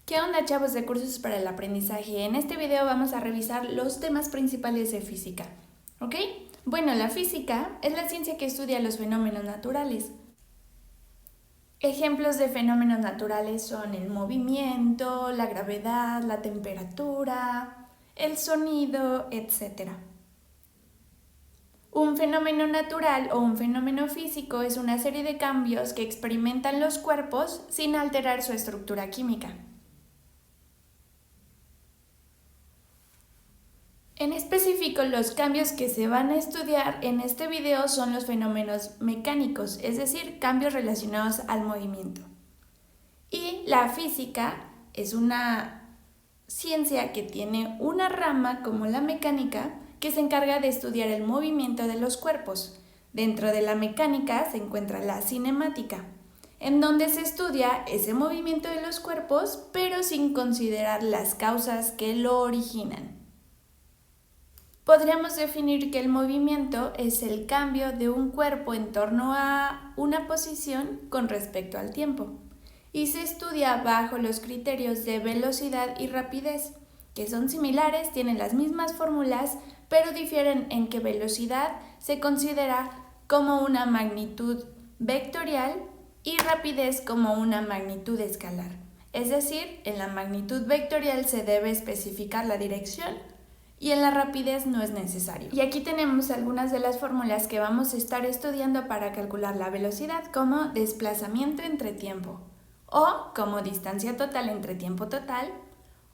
¿Qué onda, chavos de Cursos para el Aprendizaje? En este video vamos a revisar los temas principales de física, ¿ok? Bueno, la física es la ciencia que estudia los fenómenos naturales. Ejemplos de fenómenos naturales son el movimiento, la gravedad, la temperatura, el sonido, etc. Un fenómeno natural o un fenómeno físico es una serie de cambios que experimentan los cuerpos sin alterar su estructura química. En específico, los cambios que se van a estudiar en este video son los fenómenos mecánicos, es decir, cambios relacionados al movimiento. Y la física es una ciencia que tiene una rama como la mecánica que se encarga de estudiar el movimiento de los cuerpos. Dentro de la mecánica se encuentra la cinemática, en donde se estudia ese movimiento de los cuerpos, pero sin considerar las causas que lo originan. Podríamos definir que el movimiento es el cambio de un cuerpo en torno a una posición con respecto al tiempo, y se estudia bajo los criterios de velocidad y rapidez, que son similares, tienen las mismas fórmulas, pero difieren en que velocidad se considera como una magnitud vectorial y rapidez como una magnitud escalar. Es decir, en la magnitud vectorial se debe especificar la dirección y en la rapidez no es necesario. Y aquí tenemos algunas de las fórmulas que vamos a estar estudiando para calcular la velocidad, como desplazamiento entre tiempo, o como distancia total entre tiempo total,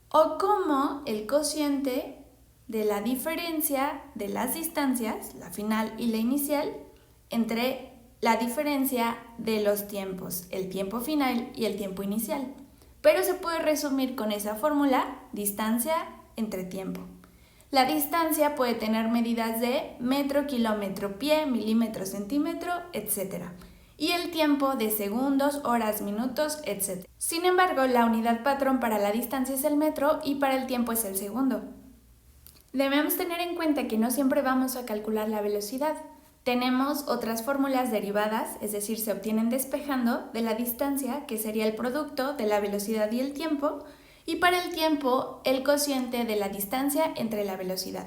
o como el cociente de la diferencia de las distancias, la final y la inicial, entre la diferencia de los tiempos, el tiempo final y el tiempo inicial. Pero se puede resumir con esa fórmula, distancia entre tiempo. La distancia puede tener medidas de metro, kilómetro, pie, milímetro, centímetro, etc. Y el tiempo de segundos, horas, minutos, etc. Sin embargo, la unidad patrón para la distancia es el metro y para el tiempo es el segundo. Debemos tener en cuenta que no siempre vamos a calcular la velocidad. Tenemos otras fórmulas derivadas, es decir, se obtienen despejando de la distancia, que sería el producto de la velocidad y el tiempo, y para el tiempo, el cociente de la distancia entre la velocidad.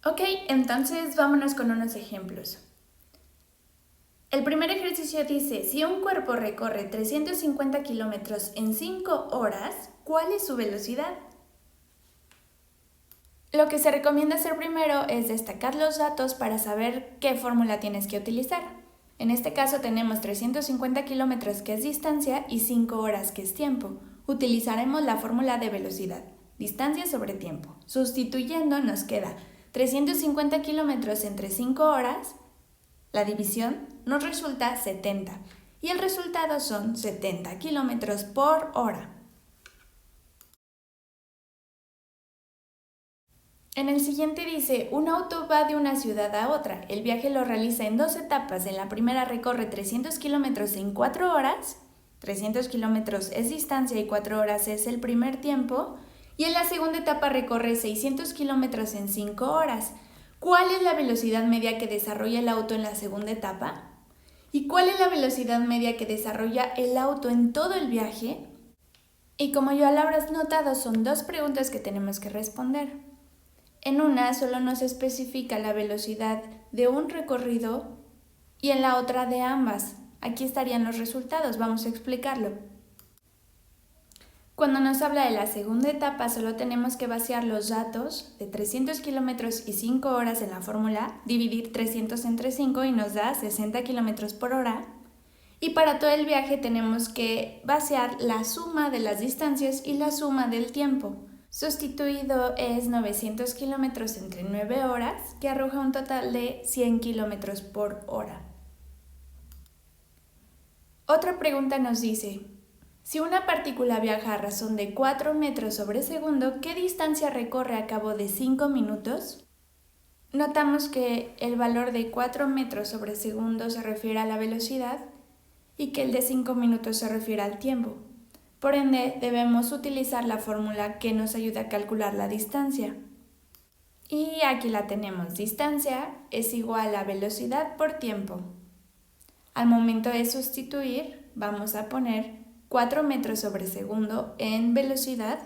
Ok, entonces vámonos con unos ejemplos. El primer ejercicio dice, si un cuerpo recorre 350 kilómetros en 5 horas, ¿cuál es su velocidad? Lo que se recomienda hacer primero es destacar los datos para saber qué fórmula tienes que utilizar. En este caso tenemos 350 kilómetros que es distancia y 5 horas que es tiempo. Utilizaremos la fórmula de velocidad, distancia sobre tiempo. Sustituyendo nos queda 350 kilómetros entre 5 horas, la división nos resulta 70 y el resultado son 70 kilómetros por hora. En el siguiente dice, un auto va de una ciudad a otra. El viaje lo realiza en 2 etapas. En la primera recorre 300 kilómetros en 4 horas. 300 kilómetros es distancia y 4 horas es el primer tiempo. Y en la segunda etapa recorre 600 kilómetros en 5 horas. ¿Cuál es la velocidad media que desarrolla el auto en la segunda etapa? ¿Y cuál es la velocidad media que desarrolla el auto en todo el viaje? Y como ya lo habrás notado, son 2 preguntas que tenemos que responder. En una solo nos especifica la velocidad de un recorrido y en la otra de ambas. Aquí estarían los resultados, vamos a explicarlo. Cuando nos habla de la segunda etapa, solo tenemos que vaciar los datos de 300 kilómetros y 5 horas en la fórmula, dividir 300 entre 5 y nos da 60 kilómetros por hora. Y para todo el viaje tenemos que vaciar la suma de las distancias y la suma del tiempo. Sustituido es 900 kilómetros entre 9 horas, que arroja un total de 100 kilómetros por hora. Otra pregunta nos dice, si una partícula viaja a razón de 4 metros sobre segundo, ¿qué distancia recorre a cabo de 5 minutos? Notamos que el valor de 4 metros sobre segundo se refiere a la velocidad y que el de 5 minutos se refiere al tiempo. Por ende, debemos utilizar la fórmula que nos ayuda a calcular la distancia. Y aquí la tenemos, distancia es igual a velocidad por tiempo. Al momento de sustituir, vamos a poner 4 metros sobre segundo en velocidad.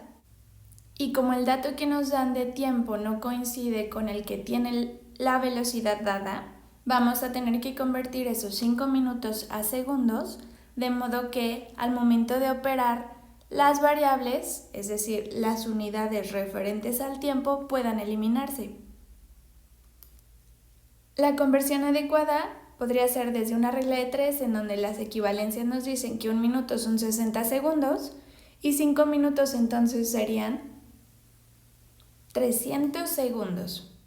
Y como el dato que nos dan de tiempo no coincide con el que tiene la velocidad dada, vamos a tener que convertir esos 5 minutos a segundos, de modo que al momento de operar las variables, es decir, las unidades referentes al tiempo, puedan eliminarse. La conversión adecuada podría ser desde una regla de 3, en donde las equivalencias nos dicen que 1 minuto son 60 segundos y 5 minutos entonces serían 300 segundos.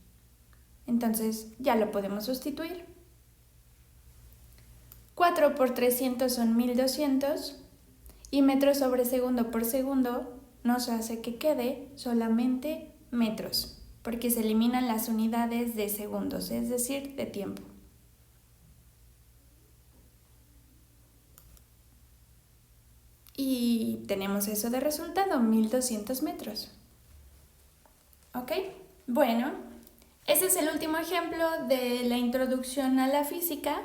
Entonces ya lo podemos sustituir. 4 por 300 son 1200 y metros sobre segundo por segundo nos hace que quede solamente metros, porque se eliminan las unidades de segundos, es decir, de tiempo. Y tenemos eso de resultado, 1200 metros. ¿Ok? Bueno, ese es el último ejemplo de la introducción a la física.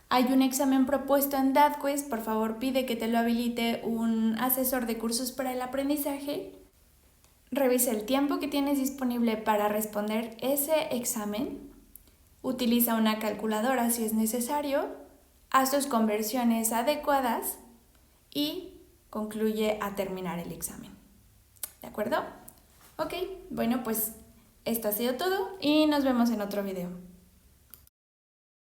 Hay un examen propuesto en DADQuest, por favor pide que te lo habilite un asesor de cursos para el aprendizaje. Revisa el tiempo que tienes disponible para responder ese examen. Utiliza una calculadora si es necesario. Haz tus conversiones adecuadas y concluye a terminar el examen. ¿De acuerdo? Ok, bueno, pues esto ha sido todo y nos vemos en otro video.